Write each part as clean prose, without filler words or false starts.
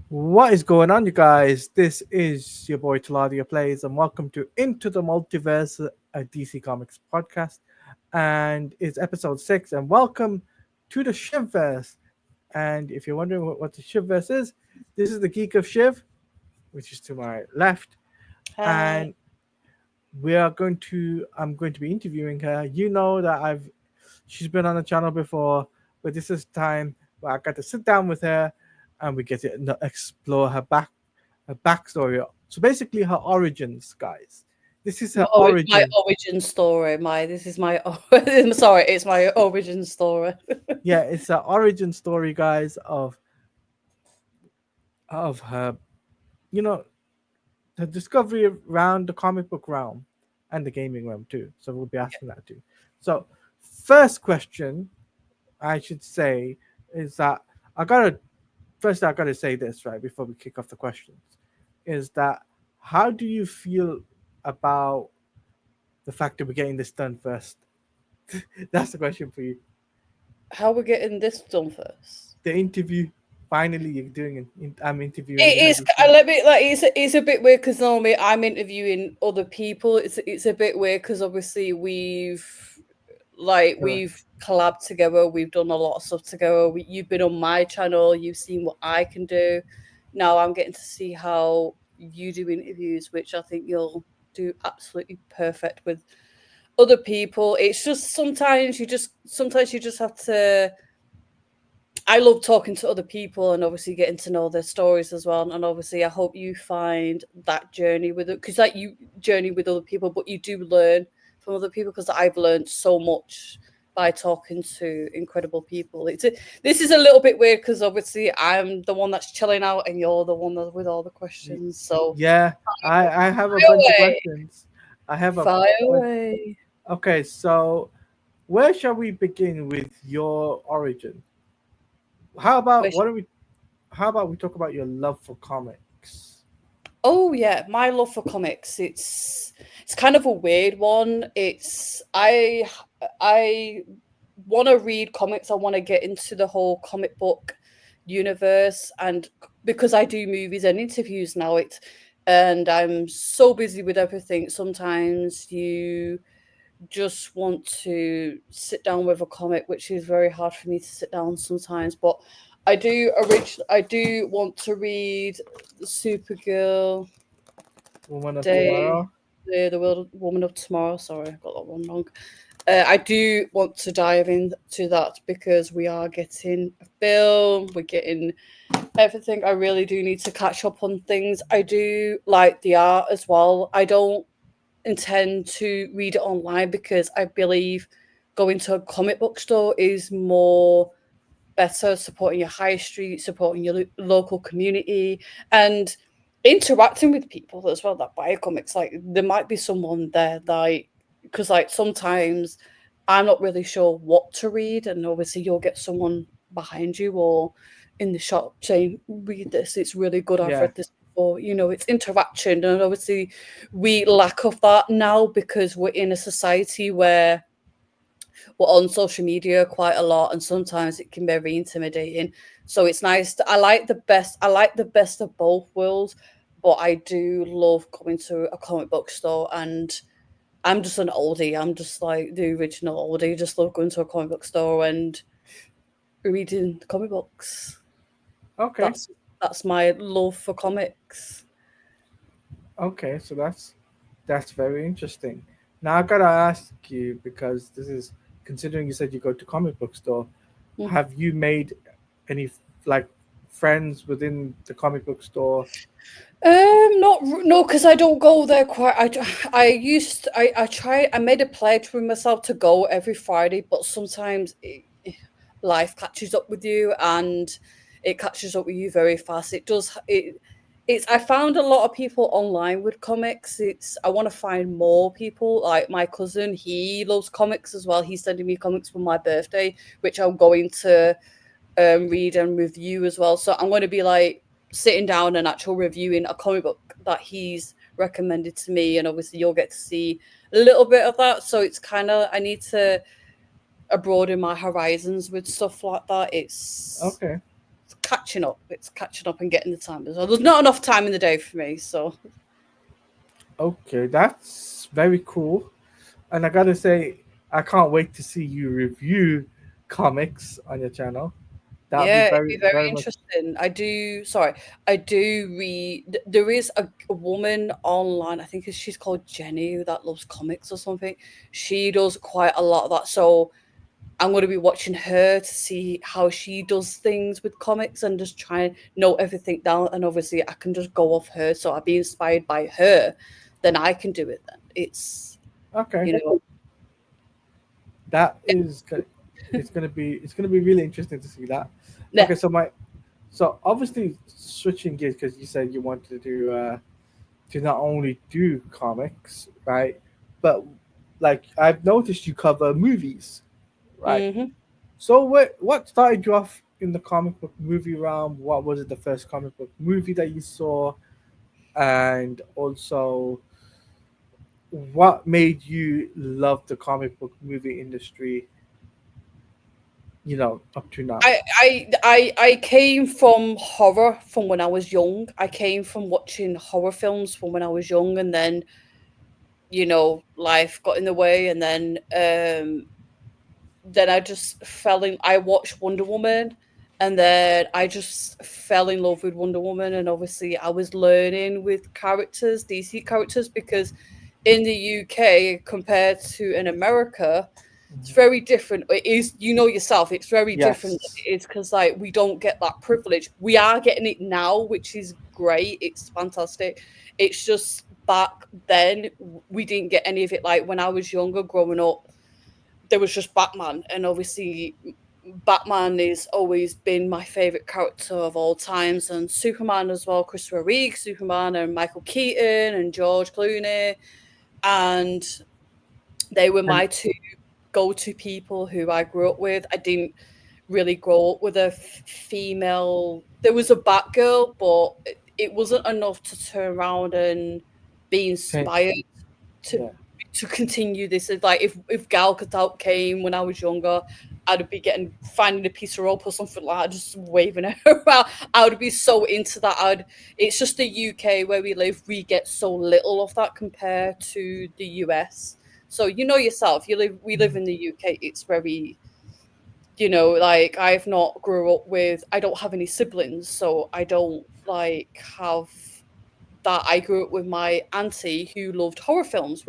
What is going on, you guys? This is your boy Taladia Plays, and welcome to Into the Multiverse, a DC Comics podcast. And it's episode 6, and welcome to the Shivverse. And if you're wondering what the Shivverse is, this is the Geek of Shiv, which is to my left. Hi. And I'm going to be interviewing her. You know that she's been on the channel before, but this is time where I got to sit down with her and we get to explore her backstory. So basically, her origins, guys. This is her My origin. origin story. This is my I'm sorry, it's my origin story. Yeah, it's her origin story, guys, of her, you know, the discovery around the comic book realm and the gaming realm too. So we'll be asking that too. So, first question I should say is that I gotta say this right before we kick off the questions, is that how do you feel about the fact that we're getting this done first? That's the question for you. How we getting this done first? The interview. Finally, you're doing I'm interviewing you. It is. Let me like. It's a bit weird because normally I'm interviewing other people. It's a bit weird because obviously Uh, we've collabed together. We've done a lot of stuff together. You've been on my channel. You've seen what I can do. Now I'm getting to see how you do interviews, which I think you'll do absolutely perfect with other people. It's just sometimes you just have to. I love talking to other people and obviously getting to know their stories as well. And obviously, I hope you find that journey with it because like you journey with other people, but you do learn from other people because I've learned so much by talking to incredible people. This is a little bit weird because obviously I'm the one that's chilling out and you're the one with all the y- questions. So yeah, I have a fire bunch of away, questions. I have a fire bunch. away. Okay, so where shall we begin with your origin? How about Wish what do we? How about we talk about your love for comics? Oh yeah, my love for comics. It's kind of a weird one. I want to read comics. I want to get into the whole comic book universe, and because I do movies and interviews now, and I'm so busy with everything. Sometimes you just want to sit down with a comic, which is very hard for me to sit down sometimes. But I do want to read Supergirl Woman of Day, Tomorrow. the World Woman of Tomorrow. Sorry, I got that one wrong. I do want to dive into that because we are getting a film, we're getting everything. I really do need to catch up on things. I do like the art as well. I don't intend to read it online because I believe going to a comic book store is more better, supporting your high street, supporting your local community, and interacting with people as well that buy comics. Like there might be someone there, like because like sometimes I'm not really sure what to read, and obviously you'll get someone behind you or in the shop saying, "Read this; it's really good. I've Yeah, read this before." It's interaction, and obviously we lack of that now because we're in a society where we're on social media quite a lot and sometimes it can be very intimidating. So it's nice I like the best of both worlds, but I do love going to a comic book store, and I'm just an oldie. I'm just like the original oldie. Just love going to a comic book store and reading comic books. okay, That's my love for comics. okay. So that's very interesting. Now I gotta ask you, because this is, considering you said you go to comic book store, Mhm. have you made any like friends within the comic book store? Not no, because I don't go there quite. I used I try. I made a pledge with myself to go every Friday, but sometimes life catches up with you, and it catches up with you very fast. It does. It's. I found a lot of people online with comics. I want to find more people. Like my cousin, he loves comics as well. He's sending me comics for my birthday, which I'm going to read and review as well. So I'm going to be like sitting down and actual reviewing a comic book that he's recommended to me, and obviously you'll get to see a little bit of that. So it's kind of I need to broaden my horizons with stuff like that. Okay, catching up. It's catching up and getting the time as well. There's not enough time in the day for me, so. Okay, that's very cool. And I gotta say, I can't wait to see you review comics on your channel. That'll be Yeah, it'd be very, very very much. interesting. I do read. There is a woman online, I think she's called Jenny, that loves comics or something. She does quite a lot of that. So I'm going to be watching her to see how she does things with comics and just try and note everything down. And obviously, I can just go off her. So I'll be inspired by her, then I can do it. Then it's, Okay, you know, that is good. It's gonna be really interesting to see that. yeah. Okay, so obviously switching gears because you said you wanted to not only do comics, right? But like I've noticed you cover movies, right? Hmm. So what started you off in the comic book movie realm? What was it the first comic book movie that you saw? And also what made you love the comic book movie industry, up to now? I came from horror from when I was young. I came from watching horror films from when I was young, and then life got in the way, and then I just fell in. I watched Wonder Woman, and then I just fell in love with Wonder Woman. And obviously, I was learning with characters, DC characters, because in the UK compared to in America, it's very different. It is, yourself, it's very different. Yes. It's because like we don't get that privilege. We are getting it now, which is great. It's fantastic. It's just back then we didn't get any of it. Like when I was younger, growing up, there was just Batman, and obviously Batman has always been my favorite character of all times, and Superman as well. Christopher Reeve, Superman, and Michael Keaton and George Clooney, and they were And my two go-to people who I grew up with. I didn't really grow up with a female. There was a Batgirl, but it wasn't enough to turn around and be change. inspired to Yeah. to continue this. It's like if Gal Gadot came when I was younger, I'd be finding a piece of rope or something like that, just waving it around. I would be so into that. It's just the UK where we live, we get so little of that compared to the US. So yourself, we live in the UK. It's very, like I've not grew up with. I don't have any siblings, so I don't like have that. I grew up with my auntie who loved horror films,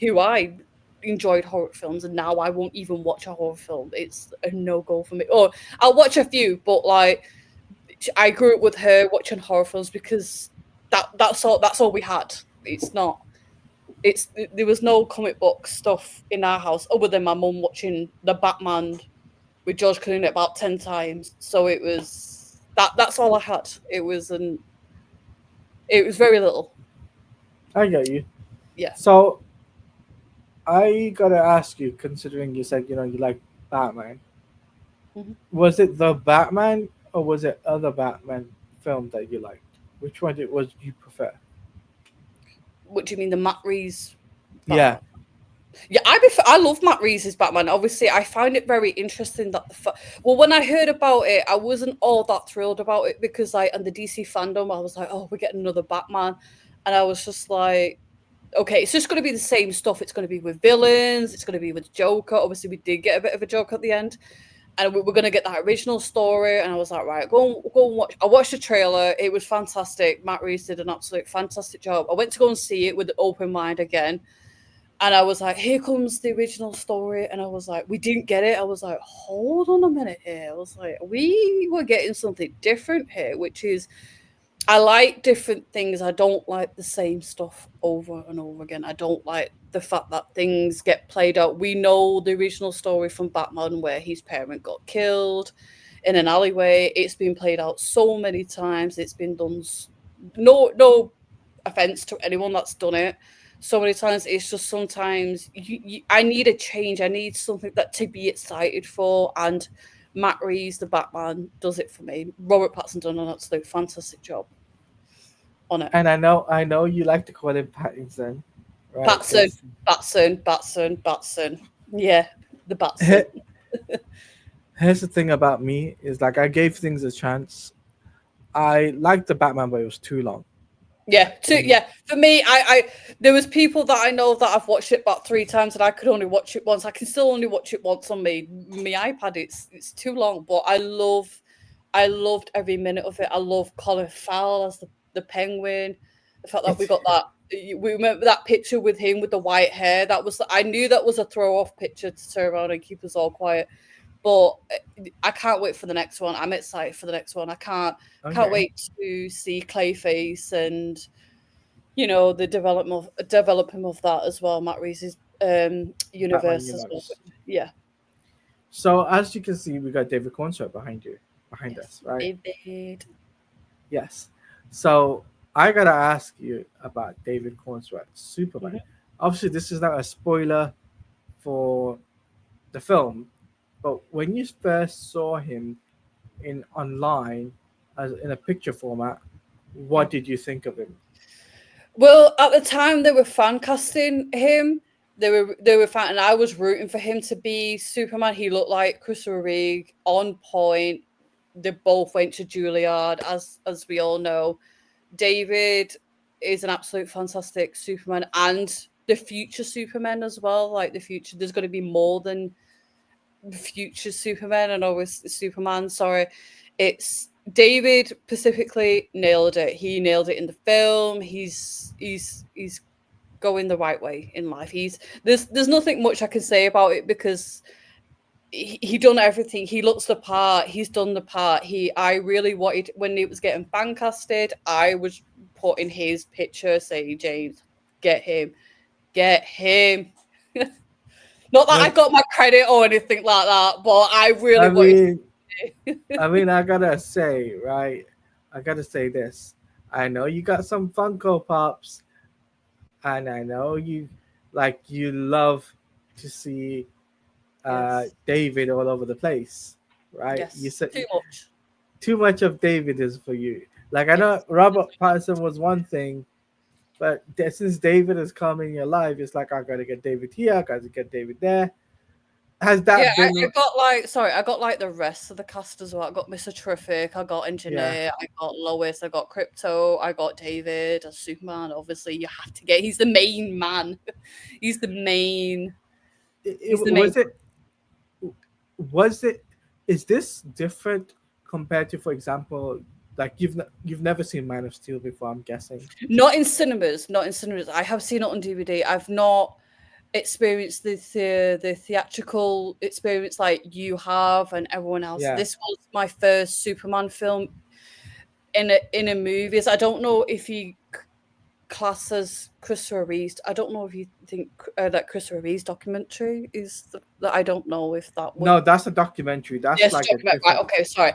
who I enjoyed horror films, and now I won't even watch a horror film. It's a no go for me. Or I'll watch a few, but like I grew up with her watching horror films because that's all we had. It's not. There was no comic book stuff in our house other than my mum watching the Batman with George Clooney about 10 times. So it was that's all I had. It was very little. I get you. Yeah. So I gotta ask you, considering you said you like Batman, Mhm. was it the Batman or was it other Batman film that you liked? Which one it was you prefer? What do you mean, the Matt Reeves Yeah. Batman? Yeah, I love Matt Reeves' Batman. Obviously, I find it very interesting that well, when I heard about it, I wasn't all that thrilled about it because, like, and the DC fandom, I was like, oh, we're getting another Batman, and I was just like, okay, it's just going to be the same stuff. It's going to be with villains. It's going to be with Joker. Obviously, we did get a bit of a Joker at the end, and we're going to get that original story. And I was like, right, go and watch. I watched the trailer. It was fantastic. Matt Reeves did an absolute fantastic job. I went to go and see it with an open mind again. And I was like, here comes the original story. And I was like, we didn't get it. I was like, hold on a minute here. I was like, we were getting something different here, which is, I like different things. I don't like the same stuff over and over again. I don't like the fact that things get played out. We know the original story from Batman where his parent got killed in an alleyway. It's been played out so many times. It's been done. No offense to anyone that's done it so many times. It's just sometimes I need a change. I need something that to be excited for, and Matt Reeves, the Batman, does it for me. Robert Pattinson done an absolute fantastic job on it. And I know you like to call him Pattinson, right? Batson, 'Cause Batson. Yeah, the Batson. he- here's the thing about me is like I gave things a chance I liked the Batman, but it was too long. Yeah, Like too, when yeah. For me, there was people that I know that I've watched it about 3 times, and I could only watch it once. I can still only watch it once on my iPad. It's too long, but I loved every minute of it. I love Colin Farrell as the Penguin. The fact that we it's got that, we remember that picture with him with the white hair. That was, I knew that was a throw off picture to turn around and keep us all quiet. But I can't wait for the next one. I'm excited for the next one. I can't okay. wait to see Clayface and the development of that as well. Matt Reese's Batman universe as well. universe. Yeah. So as you can see, we got David Cornsworth behind Yes. us, right? David. Yes. So I gotta ask you about David Cornsworth, Superman. Mhm. Obviously, this is not a spoiler for the film, but when you first saw him in online as in a picture format, Yeah. what did you think of him? Well, at the time they were fan casting him. They were fan, and I was rooting for him to be Superman. He looked like Christopher Reeve, on point. They both went to Juilliard, as we all know. David is an absolute fantastic Superman, and the future Superman as well. Like the future, there's going to be more than future Superman. I know it's Superman. Sorry, it's David specifically nailed it. He nailed it in the film. He's going the right way in life. There's nothing much I can say about it because he done everything. He looks the part. He's done the part. I really wanted when it was getting fan casted. I was putting his picture saying, James, get him, get him. Not that I But got my credit or anything like that, but I really I wanted mean, to. I gotta say, right? I gotta say this. I know you got some Funko Pops, and I know you love to see Yes, David all over the place, right? You yes, said too much. too much of David is for you. Like I know Yes. Robert Pattinson was one thing, but since David is coming in your life, it's like I gotta get David here, I gotta get David there. Has Yeah, that I been? got like sorry, I got like the rest of the cast as well. I got Mr. Terrific, I got Yeah, Engineer, I got Lois, I got Crypto, I got David as Superman. Obviously, you have to get. He's the main man. He's the main. He's the main. was it was it is this different compared to, for example, like you've never seen Man of Steel before, I'm guessing. Not in cinemas. Not in cinemas. I have seen it on DVD. I've not experienced the theatrical experience like you have and everyone else. Yeah. This was my first Superman film in a movie. So I don't know if you class as Christopher Reeve's. I don't know if you think that Christopher Reeve's documentary is that. I don't know if that would. No, that's a documentary. That's Yes, like a documentary. Right. different. Okay. Sorry.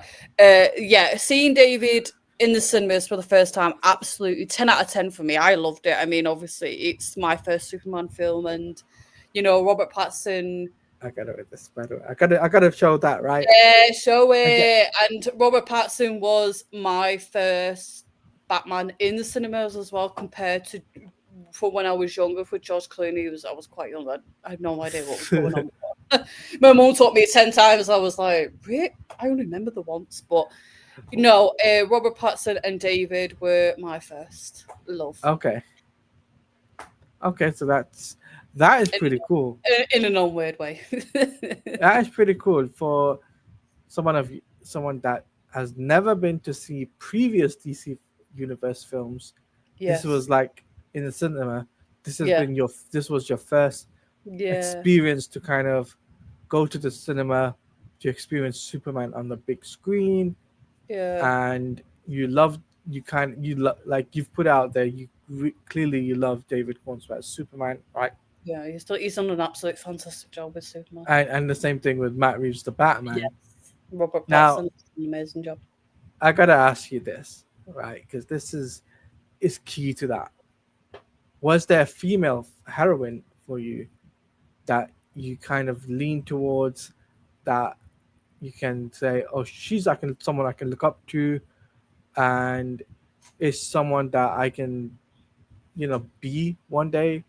Yeah. Seeing David in the cinemas for the first time, absolutely 10 out of 10 for me. I loved it. I mean, obviously, it's my first Superman film, and Robert Pattinson. I gotta read this, by the way. I gotta show that, right? Yeah, show Again. it. And Robert Pattinson was my first Batman in the cinemas as well, compared to from when I was younger with George Clooney. I was quite young. I had no idea what was going on. My mum taught me 10 times. I was like, really? I only remember the once, but Robert Pattinson and David were my first love Okay. Okay, so that is in, pretty cool. in an unweird way. That is pretty cool for someone that has never been to see previous DC Universe films. This Yes. was like in the cinema. Yeah. This was your first Yeah. experience to kind of go to the cinema to experience Superman on the big screen, Yeah. and like you've put out there, clearly you love David Cornsworth Superman, right? Yeah. He's done an absolute fantastic job with Superman. And the same thing with Matt Reeves the Batman. Yes. Robert Now Pattinson did an amazing job. I gotta ask you this, right? Because this is key to that. Was there a female heroine for you that you kind of lean towards, that you can say, oh, she's someone I can look up to, and is someone that I can, be one day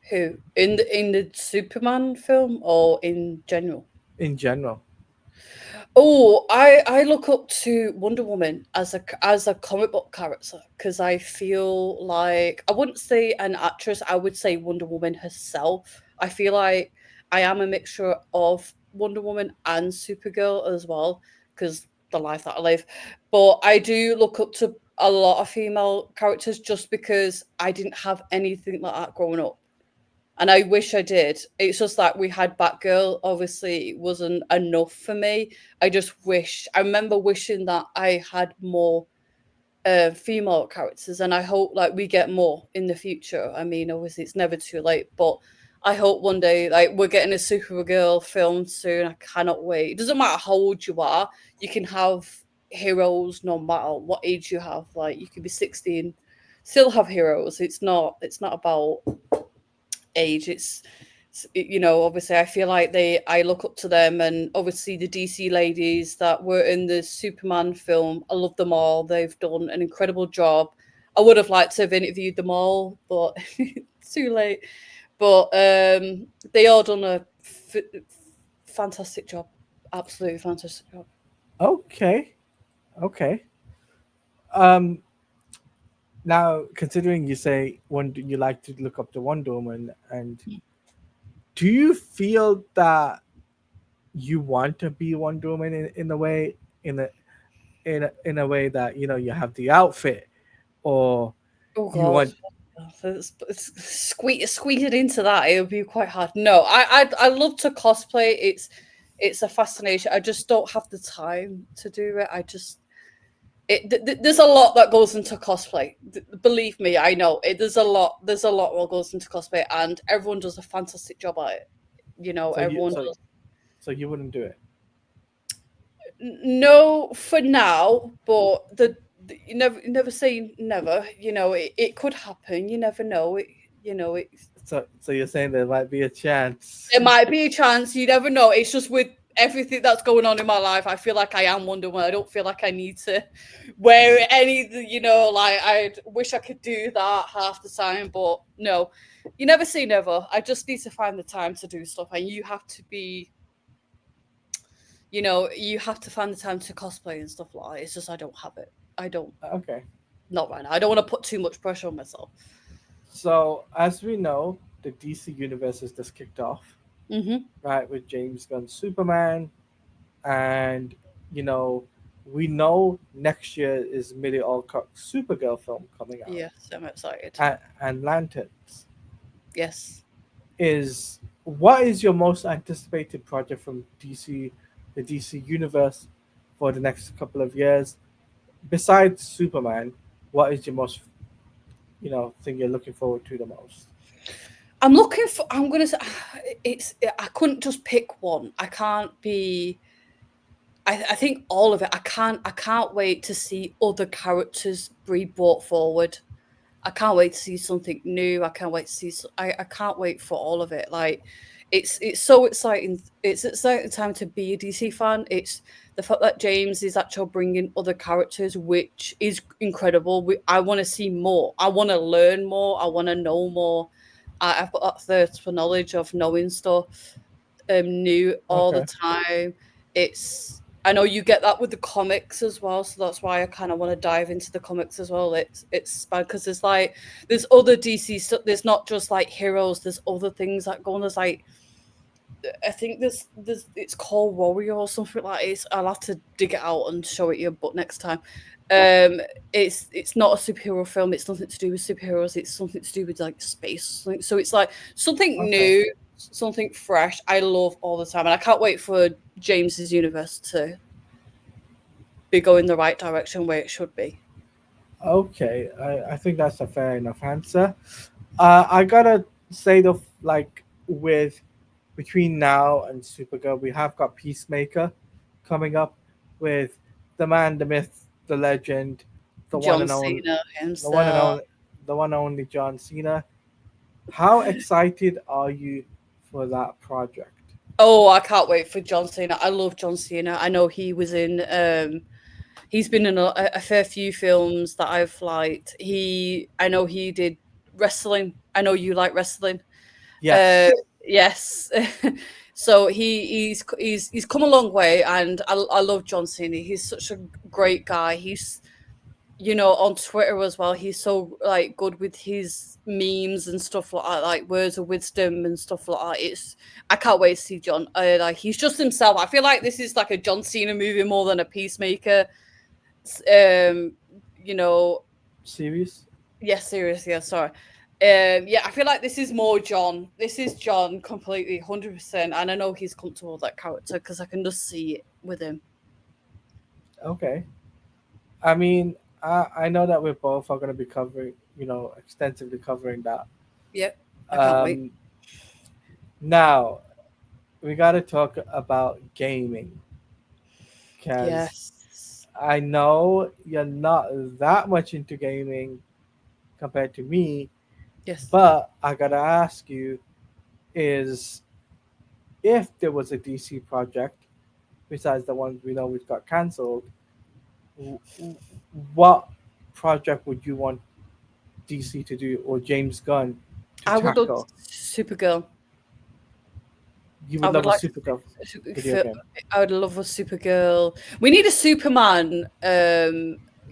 Who in the Superman film or in general? in general? Oh, I look up to Wonder Woman as a comic book character because I feel like I wouldn't say an actress, I would say Wonder Woman herself. I feel like I am a mixture of Wonder Woman and Supergirl as well because the life that I live. But I do look up to a lot of female characters just because I didn't have anything like that growing up. And I wish I did. It's just that we had Batgirl. Obviously, it wasn't enough for me. I just wish. I remember wishing that I had more female characters, and I hope like we get more in the future. I mean, obviously, it's never too late, but I hope one day like we're getting a Supergirl film soon. I cannot wait. It doesn't matter how old you are. You can have heroes no matter what age you have. Like you could be 16, still have heroes. It's not. It's not about age. You know, obviously I feel like I look up to them, and obviously the DC ladies that were in the Superman film, I love them all. They've done an incredible job. I would have liked to have interviewed them all, but it's too late. But they all done a fantastic job. Absolutely fantastic job. Okay, okay. Um, Now, considering you say you like to look up to Wonder Woman, and do you feel that you want to be Wonder Woman in a way, in a way that you have the outfit, or Oh you God. want? Squeeze it into that. It would be quite hard. No, I love to cosplay. It's a fascination. I just don't have the time to do it. I just there's a lot that goes into cosplay. Believe me, I know it. There's a lot what goes into cosplay, and everyone does a fantastic job at it. You know, So you everyone so does. so you wouldn't do it. No, for now, but you never say never. You know, it could happen. You never know. It So you're saying there might be a chance. there might be a chance. You never know. It's just with everything that's going on in my life, I feel like I am Wonder Woman. I don't feel like I need to wear any. You know, like I wish I could do that half the time, but no. You never say never. I just need to find the time to do stuff, and you have to be. You know, you have to find the time to cosplay and stuff like that. It's just I don't have it. I don't. Okay. Not right now. I don't want to put too much pressure on myself. So as we know, the DC universe has just kicked off, Hmm. right, with James Gunn's Superman, and you know we know next year is Millie Alcock's Supergirl film coming out, Yes, I'm excited. and Lanterns. Yes. Is What is your most anticipated project from the DC universe for the next couple of years? Besides Superman, what is your most thing you're looking forward to the most? I'm looking for. I'm gonna say it's. I couldn't just pick one. I can't be. I think all of it. I can't. I can't wait to see other characters be brought forward. I can't wait to see something new. I can't wait to see. I can't wait for all of it. Like, it's so exciting. It's exciting time to be a DC fan. It's the fact that James is actually bringing other characters, which is incredible. I want to see more. I want to learn more. I want to know more. I've got that thirst for knowledge of knowing stuff new all the Okay. time. It's I know you get that with the comics as well, so that's why I kind of want to dive into the comics as well. It's bad because there's other DC stuff. There's not just like heroes. There's other things that go on. There's like I think there's it's called Warrior or something like it. I'll have to dig it out and show it you, but next time. It's not a superhero film. It's nothing to do with superheroes. It's something to do with like space. So it's like something Okay. new, something fresh. I love all the time, and I can't wait for James's universe to be going the right direction where it should be. Okay, I think that's a fair enough answer. I gotta say though, like with between now and Supergirl, we have got Peacemaker coming up with the man, the myth, the legend, the one John and only, Cena the one and himself. only, the one and only John Cena. How excited are you for that project? Oh, I can't wait for John Cena. I love John Cena. I know he was in he's been in a fair few films that I've liked. I know he did wrestling. I know you like wrestling. Uh, Yes. yes. So he's come a long way, and I love John Cena. He's such a great guy. He's, on Twitter as well. He's so like good with his memes and stuff like that, like words of wisdom and stuff like that. I can't wait to see John. Like he's just himself. I feel like this is like a John Cena movie more than a Peacemaker. Um, you know, Series. yes, seriously, yeah, sorry. Yeah, I feel like this is more John. This is John completely, 100%. And I know he's comfortable with that character because I can just see it with him. Okay. I mean, I know that we both are going to be covering, extensively covering that. Yep, I can't wait. Um, Now we got to talk about gaming because Yes. I know you're not that much into gaming compared to me, Yes. but I gotta ask you: is if there was a DC project besides the ones we know which got cancelled, w- w- what project would you want DC to do or James Gunn to I would love tackle? Supergirl. You I would would love a like Supergirl video to, game. I would love a Supergirl. We need a Superman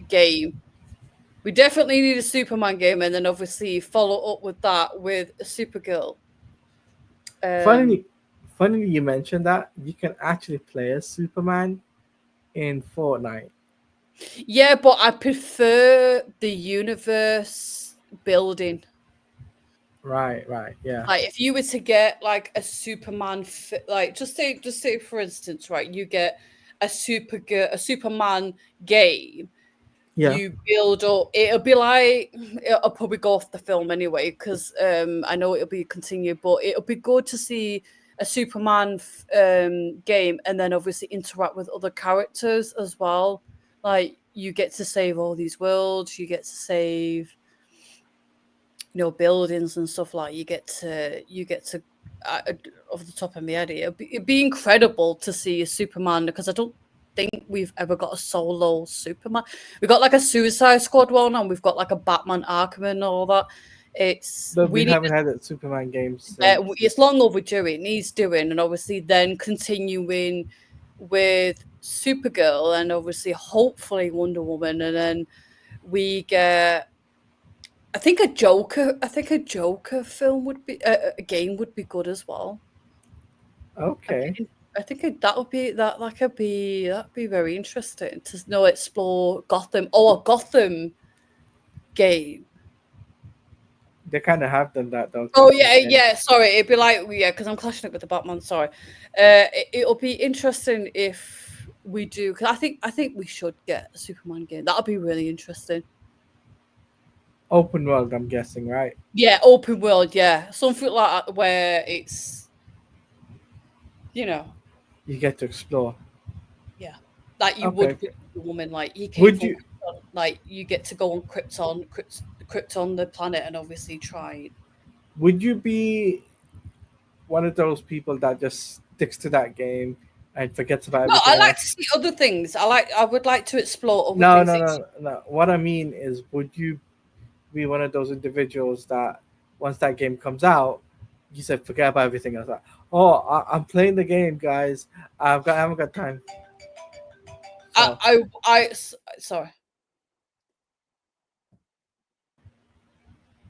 game. We definitely need a Superman game, and then obviously follow up with that with a Supergirl. Um, Funny, funny you mentioned that. You can actually play as Superman in Fortnite. yeah, but I prefer the universe building. Right, right, yeah, Like if you were to get like a Superman, like just say for instance, right, you get a Superman game. yeah. You build up. It'll be like I'll probably go off the film anyway because I know it'll be continued, but it'll be good to see a Superman game and then obviously interact with other characters as well. Like you get to save all these worlds, you get to save buildings and stuff like. You get to uh, off the top of my head, it'd be incredible to see a Superman because I don't think we've ever got a solo Superman. We've got like a Suicide Squad one, and we've got like a Batman Arkham and all that. It's But we we need haven't had a Superman game since. it's long overdue. It needs doing, and obviously then continuing with Supergirl, and obviously hopefully Wonder Woman, and then we get. I think a Joker. I think a Joker film would be a game would be good as well. Okay. I think that would be that could be that'd be very interesting to know explore Gotham. Oh, a Gotham game. They kind of have done that though, to Oh be yeah, fair. yeah. Sorry, it'd be like because I'm clashing it with the Batman. Sorry, it'll be interesting if we do because I think we should get a Superman game. That'll be really interesting. Open world, I'm guessing, right? Yeah, open world. Yeah, something like that where it's you know You get to explore. yeah, like you Okay, would with okay. the woman. Like he came Would from you Krypton. Like you get to go on Krypton, the planet, and obviously try. would you be one of those people that just sticks to that game and forgets about No, I everything like to else? see other things. I would like to explore other No, things. no, no, no. What I mean is, would you be one of those individuals that once that game comes out, you said forget about everything else? Like, oh, I'm playing the game, guys. I haven't got time. So, Sorry.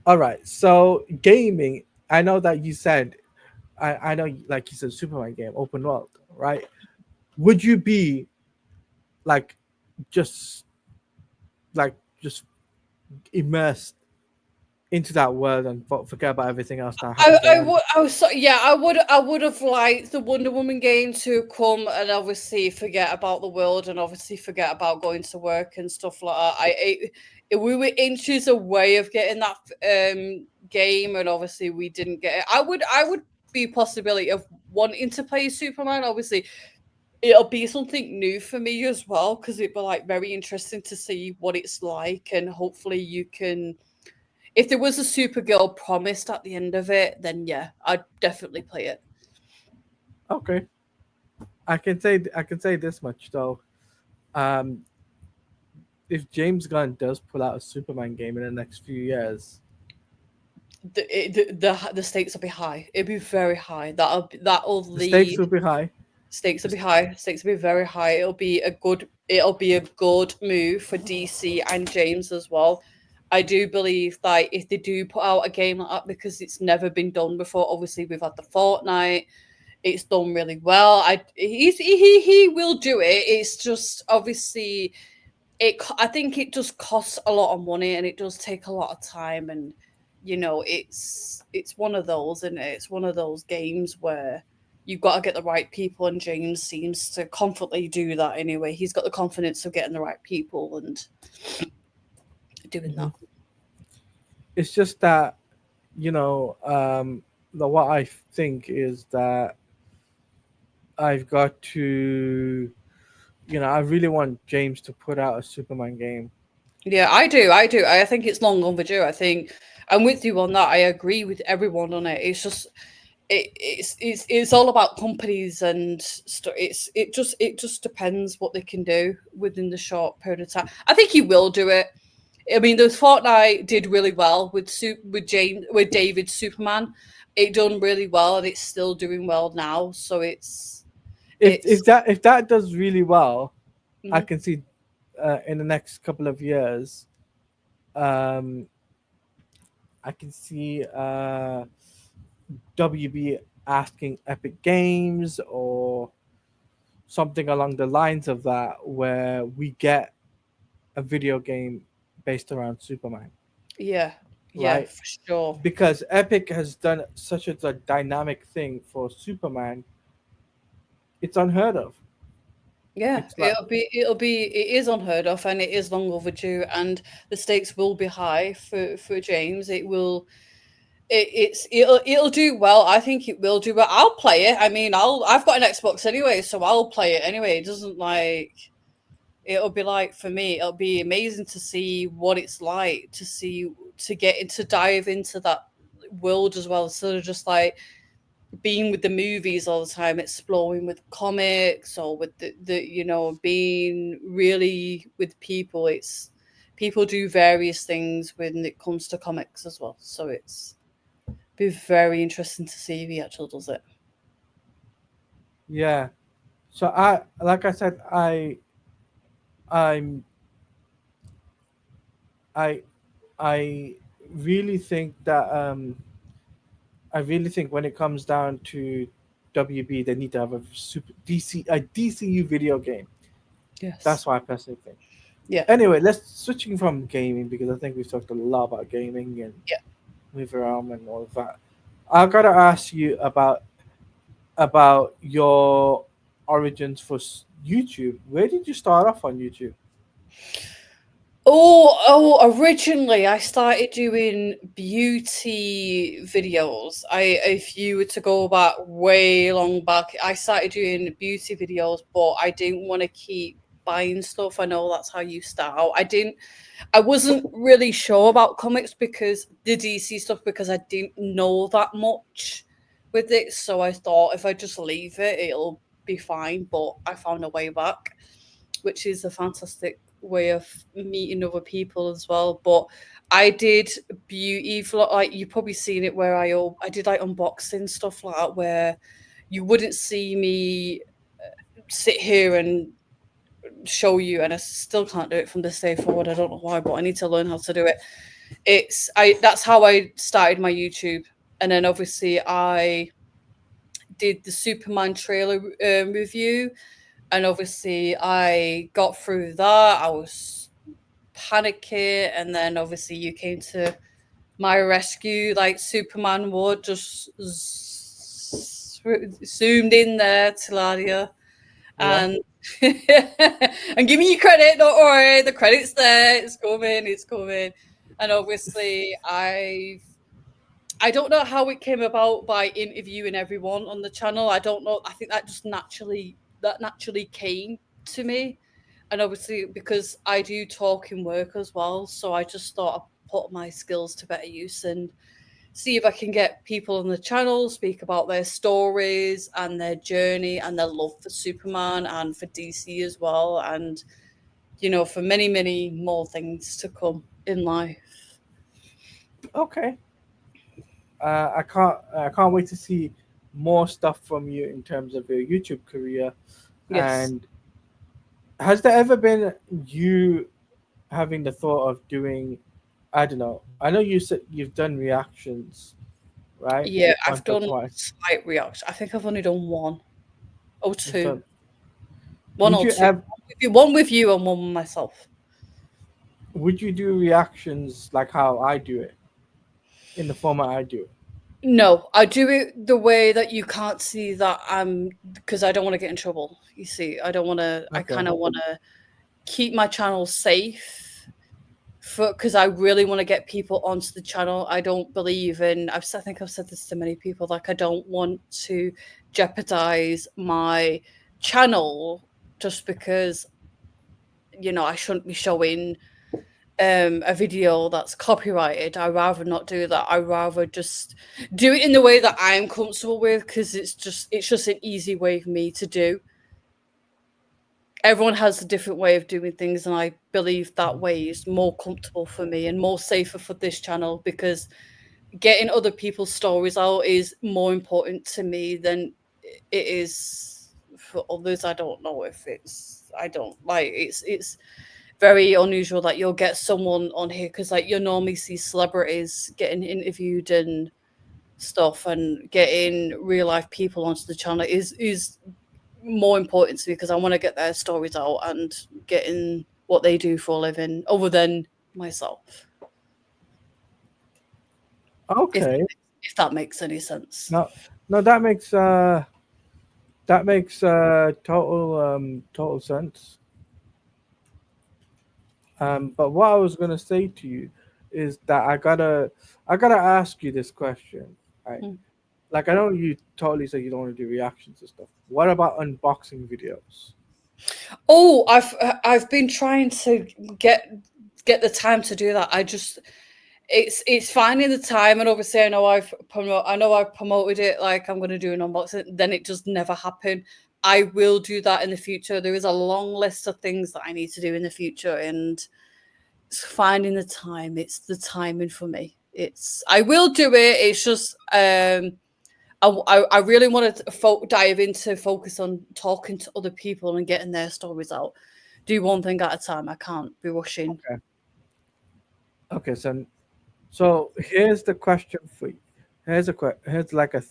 all right. So gaming. I know that you said. I know, like you said, Superman game, open world, right? Would you be like just just immersed into that world and forget about everything else that happens I around would I was so, yeah I would have liked the Wonder Woman game to come and obviously forget about the world and obviously forget about going to work and stuff like that. We were inches away of getting that game and obviously we didn't get it. I would be a possibility of wanting to play Superman. Obviously, it'll be something new for me as well because it'd be like very interesting to see what it's like and hopefully you can if there was a Supergirl promised at the end of it, then yeah, I'd definitely play it. it. Okay, I can say this much though. Um, if James Gunn does pull out a Superman game in the next few years, the stakes will be high. It'll be very high. That'll The stakes lead. will be high. Stakes will be high. Stakes will be very high. It'll be a good move for DC and James as well. I do believe that if they do put out a game like that, because it's never been done before. Obviously, we've had the Fortnite. It's done really well. He will do it. It's just obviously I think it just costs a lot of money and it does take a lot of time, and it's one of those, and it's one of those games where you've got to get the right people, and James seems to confidently do that anyway. He's got the confidence of getting the right people and doing Mhm. that. It's just that, what I think is that I've got to, I really want James to put out a Superman game. Yeah, I do. I do. I think it's long overdue. I think I'm with you on that. I agree with everyone on it. It's just it's all about companies and it just depends what they can do within the short period of time. I think he will do it. I mean, the Fortnite did really well with David Superman. It done really well, and it's still doing well now. So If it's if that if that does really well, I mhm. can see in the next couple of years, um, I can see WB asking Epic Games or something along the lines of that, where we get a video game based around Superman, Yeah, yeah, right? for sure. Because Epic has done such a dynamic thing for Superman, it's unheard of. Yeah, It's like, it is unheard of, and it is long overdue, and the stakes will be high for James. It'll do well. I think it will do well. I'll play it. I mean, I've got an Xbox anyway, so I'll play it anyway. It doesn't like it'll be like for me, it'll be amazing to see what it's like to dive into that world as well, instead of just like being with the movies all the time, exploring with comics or with the being really with people. It's people do various things when it comes to comics as well. So it's be very interesting to see if he actually does it. yeah. So like I said, I'm, I, I really think that I really think when it comes down to WB, they need to have a DCU video game. Yes. That's what I personally think. Yeah. Anyway, let's switching from gaming, because I think we've talked a lot about gaming and Yeah. move around and all of that. I gotta ask you about your origins for YouTube. Where did you start off on YouTube? Originally I started doing beauty videos. If you were to go back way long back, I started doing beauty videos, but I didn't want to keep buying stuff. I know that's how you start out. I wasn't really sure about comics because the DC stuff, because I didn't know that much with it. So I thought if I just leave it, it'll be fine. But I found a way back, which is a fantastic way of meeting other people as well. But I did beauty vlog, like you've probably seen it, where I did like unboxing stuff like that, where you wouldn't see me sit here and show you, and I still can't do it from this day forward. I don't know why, but I need to learn how to do it. That's how I started my YouTube, and then obviously I did the Superman trailer review, and obviously I got through that. I was panicking, and then obviously you came to my rescue, like Superman would, just zoomed in there, Tilaria, Yeah. and and give me your credit. Don't worry, the credit's there. It's coming. It's coming. And obviously, I don't know how it came about by interviewing everyone on the channel. I don't know. I think that naturally came to me, and obviously because I do talk in work as well, so I just thought I'd put my skills to better use and see if I can get people on the channel speak about their stories and their journey and their love for Superman and for DC as well, and for many many more things to come in life. Okay. I can't wait to see more stuff from you in terms of your YouTube career. Yes. And has there ever been you having the thought of doing, I don't know, I know you said you've done reactions, right? Yeah, I've Once or done twice. slight reaction. I think I've only done one or You've two. done. One Would or you two. ever One with you and one with myself. would you do reactions like how I do it in the format I do it? No, I do it the way that you can't see that I'm because I don't want to get in trouble. You see, I don't want to. I Okay. kind of want to keep my channel safe for because I really want to get people onto the channel. I don't believe in. I think I've said this to many people. Like I don't want to jeopardize my channel just because I shouldn't be showing a video that's copyrighted. I rather not do that. I rather just do it in the way that I'm comfortable with because it's just an easy way for me to do. Everyone has a different way of doing things, and I believe that way is more comfortable for me and more safer for this channel because getting other people's stories out is more important to me than it is for others. I don't know if it's I don't like it's very unusual that you'll get someone on here because like you normally see celebrities getting interviewed and stuff, and getting real life people onto the channel is more important to me because I want to get their stories out and getting what they do for a living other than myself. If Okay. if that makes any sense. No, no, that makes total sense. But what I was gonna say to you is that I gotta ask you this question. Right? Mm. Like I know you totally say you don't want to do reactions and stuff. What about unboxing videos? Oh, I've been trying to get get the time to do that. I just it's finding the time, and obviously I know I've promoted it like I'm going to do an unboxing, then it just never happened. I will do that in the future. There is a long list of things that I need to do in the future, and it's finding the time. It's the timing for me. It's I will do it. It's just I really want to dive into focus on talking to other people and getting their stories out. Do one thing at a time. I can't be rushing. Okay. Okay. So here's the question for you. Here's like a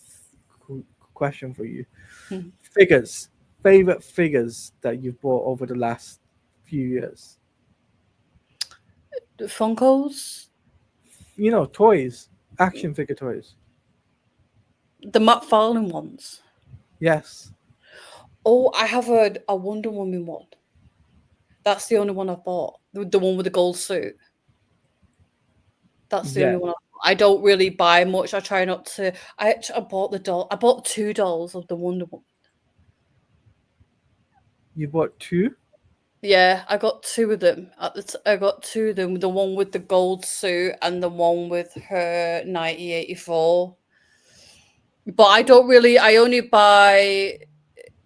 question for you. Mhm. Figures, favorite figures that you've bought over the last few years. Funkos, Toys, action figure toys. the Matt Farlane ones. Yes. Oh, I have a Wonder Woman one. That's the only one I've bought. The one with the gold suit. That's the only Yeah. one. I don't really buy much. I try not to. I bought the doll. I bought two dolls of the Wonder Woman. You bought two? Yeah, I got two of them. I got two of them. The one with the gold suit and the one with her 1984. But I don't really. I only buy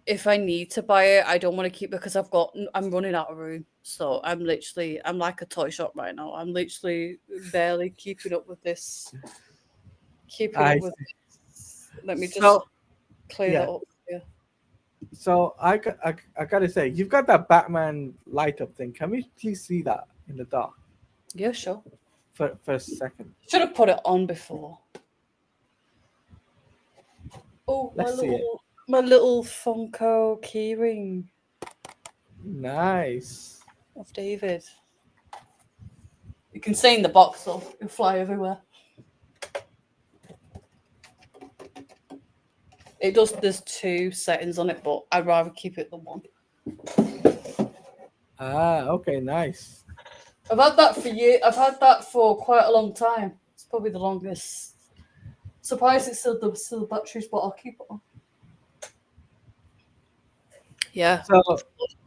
if I need to buy it. I don't want to keep it because I'm running out of room. So I'm like a toy shop right now. I'm literally barely keeping up with this. Keeping up I with see. this. Let me just So clear that yeah. up. Yeah. So I gotta say, you've got that Batman light up thing. Can we please see that in the dark Yeah, sure. for a second? Should have put it on before. Oh, Let's see it. my little Funko keyring Nice. of David. You can see in the box though. It'll fly everywhere. It does. There's two settings on it, but I'd rather keep it the one. Okay, nice. I've had that for years. I've had that for quite a long time. It's probably the longest. Surprised it's still the batteries, but I'll keep it on. Yeah, So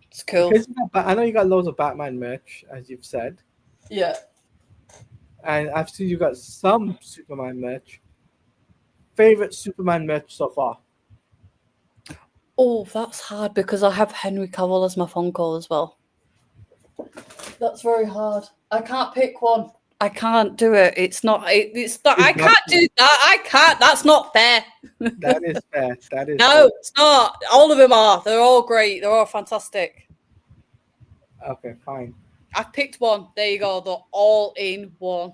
it's cool. because I know you got loads of Batman merch, as you've said, Yeah. and I've seen you got some Superman merch. Favorite Superman merch so far? Oh, that's hard because I have Henry Cavill as my Funko as well. That's very hard. I can't pick one. I can't do it. It's not. It's not. I You've got can't to. do that. I can't. That's not fair. That is fair. That is No, fair. it's not. All of them are. They're all great. They're all fantastic. Okay, fine. I've picked one. There you go. They're all in one.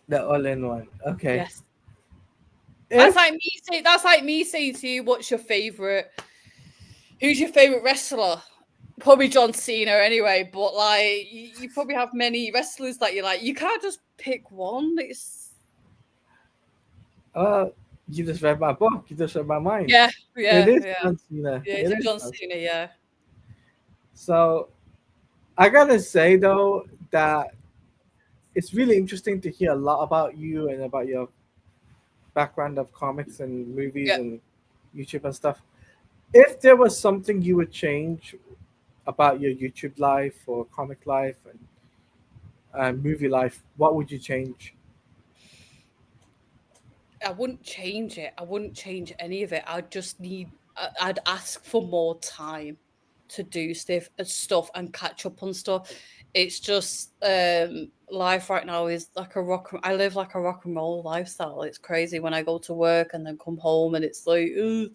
The all-in-one. Okay. Yes. If That's like me saying to you, what's your favorite? Who's your favorite wrestler? Probably John Cena anyway, but like you probably have many wrestlers that you like. You can't just pick one. It's you just read my book. You just read my mind. yeah, It is yeah. John Cena. Yeah, It it's is John John Cena, yeah. So I gotta say though that it's really interesting to hear a lot about you and about your background of comics and movies Yeah. and YouTube and stuff. If there was something you would change about your YouTube life or comic life and movie life, what would you change? I wouldn't change it. I wouldn't change any of it. I'd ask for more time to do stuff and catch up on stuff. It's just life right now is like I live like a rock and roll lifestyle. It's crazy when I go to work and then come home and it's like ugh.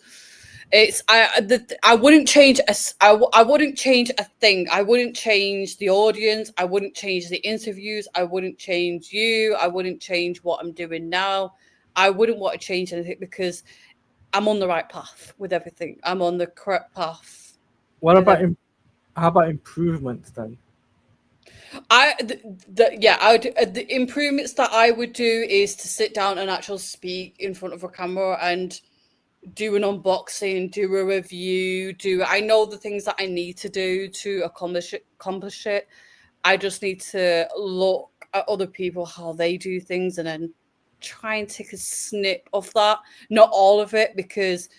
I wouldn't change I wouldn't change a thing. I wouldn't change the audience. I wouldn't change the interviews. I wouldn't change you. I wouldn't change what I'm doing now. I wouldn't want to change anything because I'm on the right path with everything. I'm on the correct path. What with about how about improvements then? The improvements that I would do is to sit down and actually speak in front of a camera and do an unboxing, do a review, I know the things that I need to do to accomplish it. I just need to look at other people, how they do things, and then try and take a snip of that. Not all of it, because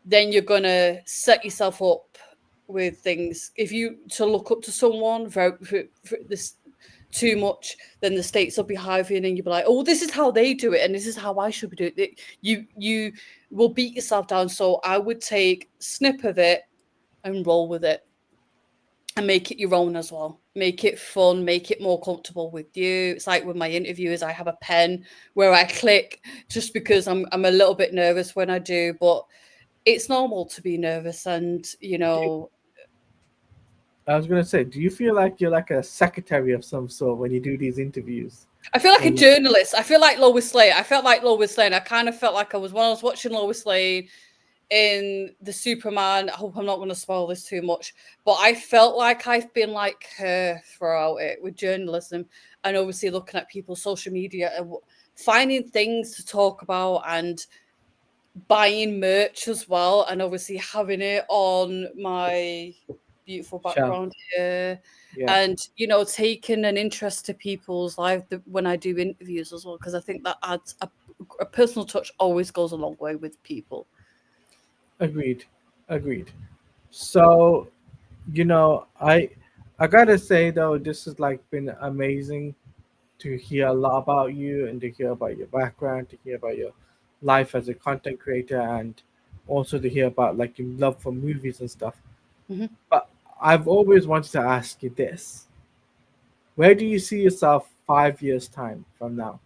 then you're gonna set yourself up with things. If you to look up to someone for this too much, then the stakes will be high for you, and you'll be like, "Oh, this is how they do it, and this is how I should be doing it." You will beat yourself down. So I would take a snip of it and roll with it, and make it your own as well. Make it fun, make it more comfortable with you. It's like with my interviews, I have a pen where I click just because I'm a little bit nervous when I do, but it's normal to be nervous, and I was gonna say, do you feel like you're like a secretary of some sort when you do these interviews? I feel like a journalist. I feel like Lois Lane. I felt like Lois Lane. I kind of felt like I was when I was watching Lois Lane in the Superman. I hope I'm not going to spoil this too much, but I felt like I've been like her throughout it with journalism, and obviously looking at people's social media and finding things to talk about and buying merch as well, and obviously having it on my beautiful background here, Yeah. and taking an interest to people's life when I do interviews as well, because I think that adds a personal touch always goes a long way with people. Agreed. So, I gotta say though, this has like been amazing to hear a lot about you and to hear about your background, to hear about your life as a content creator, and also to hear about like your love for movies and stuff. Mhm. But I've always wanted to ask you this: where do you see yourself 5 years time from now?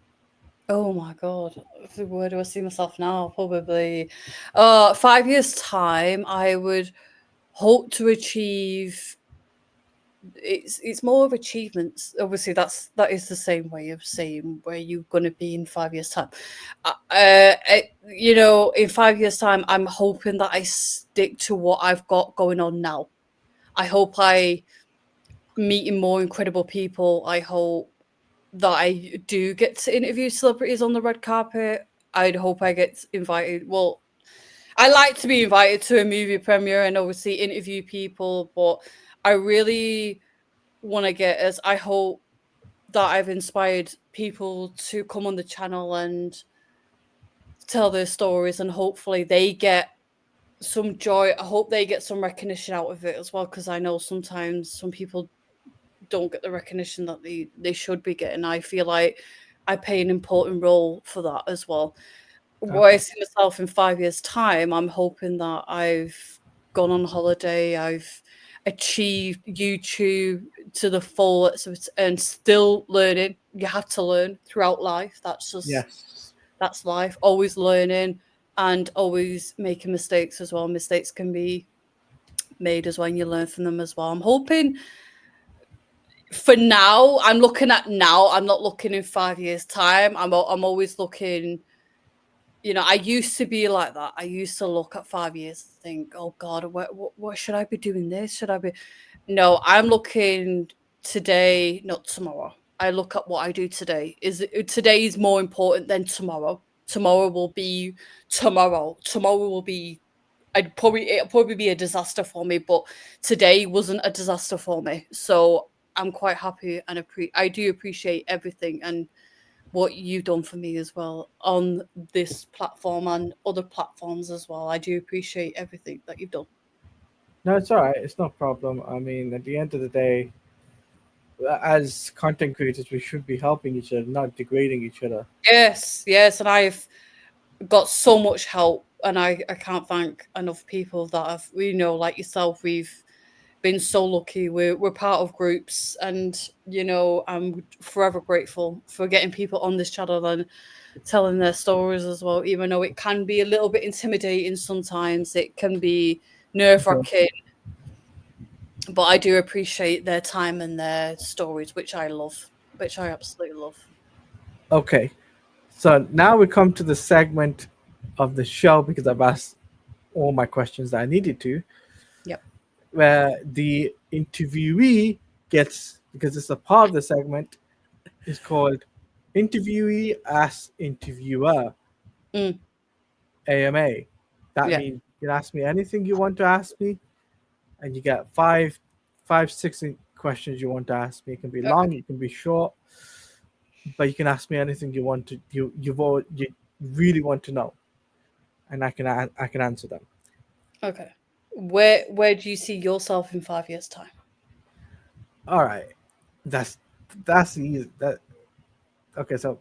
Oh my god, where do I see myself now? Probably 5 years time. I would hope to achieve. It's more of achievements. Obviously, that is the same way of saying where you're going to be in 5 years time. In 5 years time, I'm hoping that I stick to what I've got going on now. I hope I meeting more incredible people. I hope that I do get to interview celebrities on the red carpet. I'd hope I get invited. Well, I like to be invited to a movie premiere and obviously interview people, but I really want to get as I hope that I've inspired people to come on the channel and tell their stories, and hopefully they get some joy. I hope they get some recognition out of it as well, because I know sometimes some people don't get the recognition that they should be getting. I feel like I play an important role for that as well. Where I Okay. see myself in 5 years' time, I'm hoping that I've gone on holiday. achieved YouTube to the full, and still learning. You have to learn throughout life. Yes. That's life. Always learning and always making mistakes as well. Mistakes can be made as well, and you learn from them as well. I'm hoping for now. I'm looking at now. I'm not looking in 5 years' time. I'm always looking. I used to be like that. I used to look at 5 years and think, "Oh God, what should I be doing? This should I be?" No, I'm looking today, not tomorrow. I look at what I do today. Today is more important than tomorrow. Tomorrow will be tomorrow. Tomorrow will be. It'll probably be a disaster for me, but today wasn't a disaster for me. So I'm quite happy, and I do appreciate everything and what you've done for me as well on this platform and other platforms as well. I do appreciate everything that you've done. No, it's all right. It's no problem. I mean, at the end of the day, as content creators, we should be helping each other, not degrading each other. Yes, yes, and I've got so much help, and I can't thank enough people that have, like yourself. We've been so lucky. We're part of groups, and I'm forever grateful for getting people on this channel and telling their stories as well. Even though it can be a little bit intimidating sometimes, it can be nerve wracking. But I do appreciate their time and their stories, which I love, which I absolutely love. Okay, so now we come to the segment of the show because I've asked all my questions that I needed to, Yep. where the interviewee gets, because it's a part of the segment, is called interviewee asks interviewer, Mm, AMA. That yeah. means you can ask me anything you want to ask me, and you get six questions you want to ask me. It can be Okay. long, it can be short, but you can ask me anything you want to. You really want to know, and I can answer them. Okay. Where do you see yourself in 5 years' time? All right, that's easy. That okay. So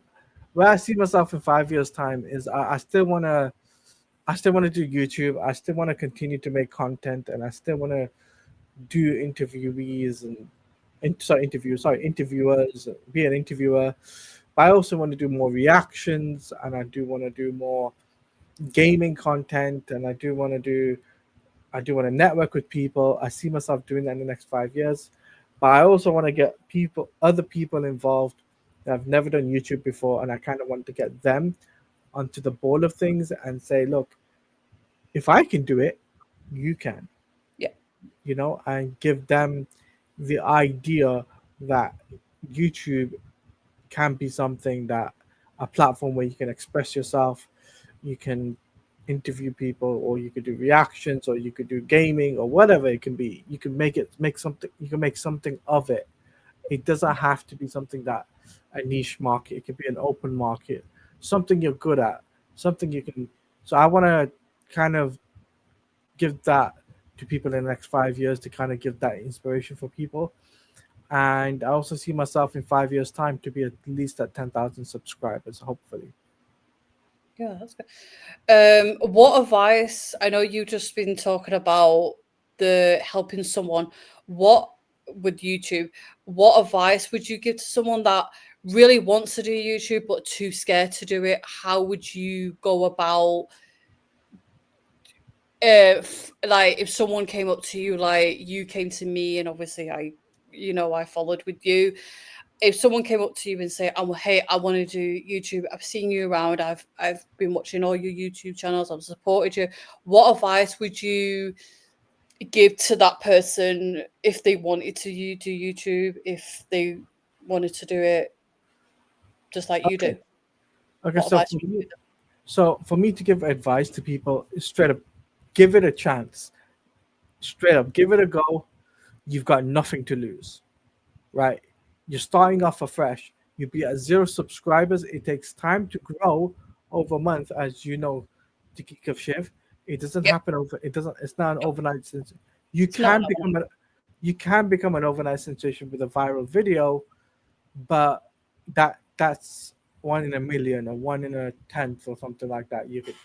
where I see myself in 5 years' time is I still want to do YouTube. I still want to continue to make content, and I still want to do interviewees interviewers, be an interviewer. But I also want to do more reactions, and I do want to do more gaming content, and I do want to network with people. I see myself doing that in the next 5 years. But I also want to get other people involved that have never done YouTube before, and I kind of want to get them onto the ball of things and say, look, if I can do it, you can, Yeah. and give them the idea that YouTube can be something that a platform where you can express yourself, you can interview people, or you could do reactions, or you could do gaming, or whatever it can be. You can make something of it. It doesn't have to be something that a niche market. It could be an open market, something you're good at, something you can. So I want to kind of give that to people in the next 5 years to kind of give that inspiration for people. And I also see myself in 5 years' time to be at least at 10,000 subscribers, hopefully. Yeah, that's good. What advice? I know you've just been talking about the helping someone. What with YouTube? What advice would you give to someone that really wants to do YouTube but too scared to do it? How would you go about? If someone came up to you, like you came to me, and obviously I followed with you. If someone came up to you and say, "Oh, hey, I want to do YouTube. I've seen you around. I've been watching all your YouTube channels. I've supported you." What advice would you give to that person if they wanted to do YouTube, if they wanted to do it just like you do? Okay. Okay. What So advice for would you me, give them? to give advice to people, straight up, give it a chance. Straight up, give it a go. You've got nothing to lose, right? You're starting off afresh. You'll be at 0 subscribers. It takes time to grow over a month, as you know, the Geek of Shiv. It doesn't Yep. happen over. It doesn't. It's not an overnight sensation. You It's not. can become an overnight sensation with a viral video, but that's one in a million or one in a tenth or something like that. You could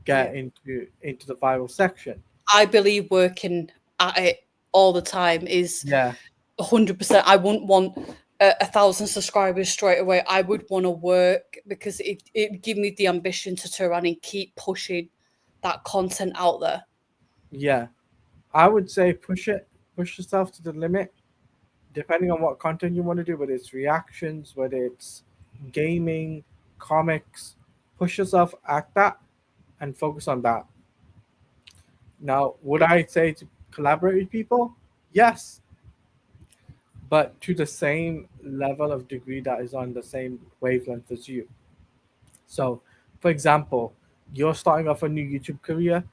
Yeah. get into the viral section. I believe working at it all the time is Yeah. 100%. I wouldn't want 1,000 subscribers straight away. I would want to work because it give me the ambition to turn around and keep pushing that content out there. Yeah. I would say push yourself to the limit, depending on what content you want to do, whether it's reactions, whether it's gaming, comics. Push yourself at that and focus on that. Now, would I say to collaborate with people? Yes, but to the same level of degree that is on the same wavelength as you. So, for example, you're starting off a new YouTube career,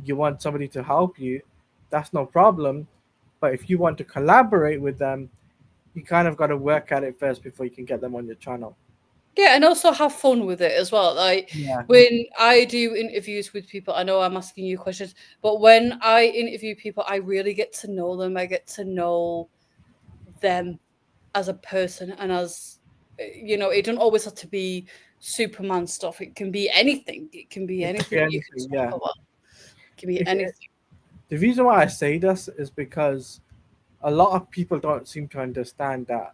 you want somebody to help you, that's no problem. But if you want to collaborate with them, you kind of got to work at it first before you can get them on your channel. Yeah, and also have fun with it as well. Like Yeah, when I do interviews with people, I know I'm asking you questions, but when I interview people, I really get to know them. I get to know them as a person and as it don't always have to be Superman stuff. It can be anything. It can be it could be anything you can anything. talk Yeah, about. It can be if it, anything. the reason why I say this is because a lot of people don't seem to understand that.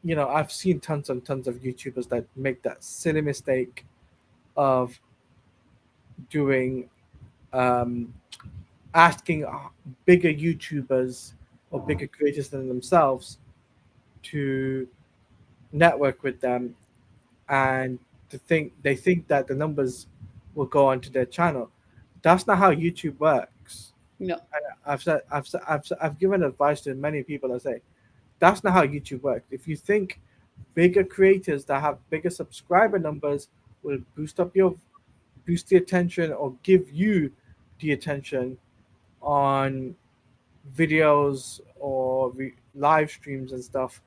I've seen tons and tons of YouTubers that make that silly mistake of doing um, asking bigger YouTubers or bigger creators than themselves to network with them, and they think that the numbers will go onto their channel. That's not how YouTube works. No. And I've given advice to many people. I say that's not how YouTube works. If you think bigger creators that have bigger subscriber numbers will boost the attention or give you the attention on videos or live streams and stuff.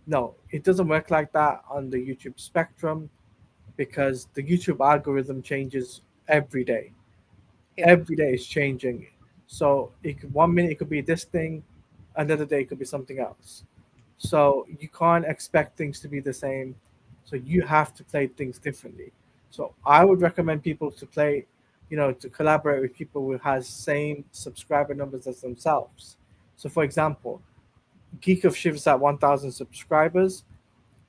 No, it doesn't work like that on the YouTube spectrum because the YouTube algorithm changes every day. Yeah. Every day is changing. So 1 minute it could be this thing, another day it could be something else. So you can't expect things to be the same. So you have to play things differently. So I would recommend people to play, to collaborate with people who has same subscriber numbers as themselves. So for example, Geek of Shiv is at 1,000 subscribers.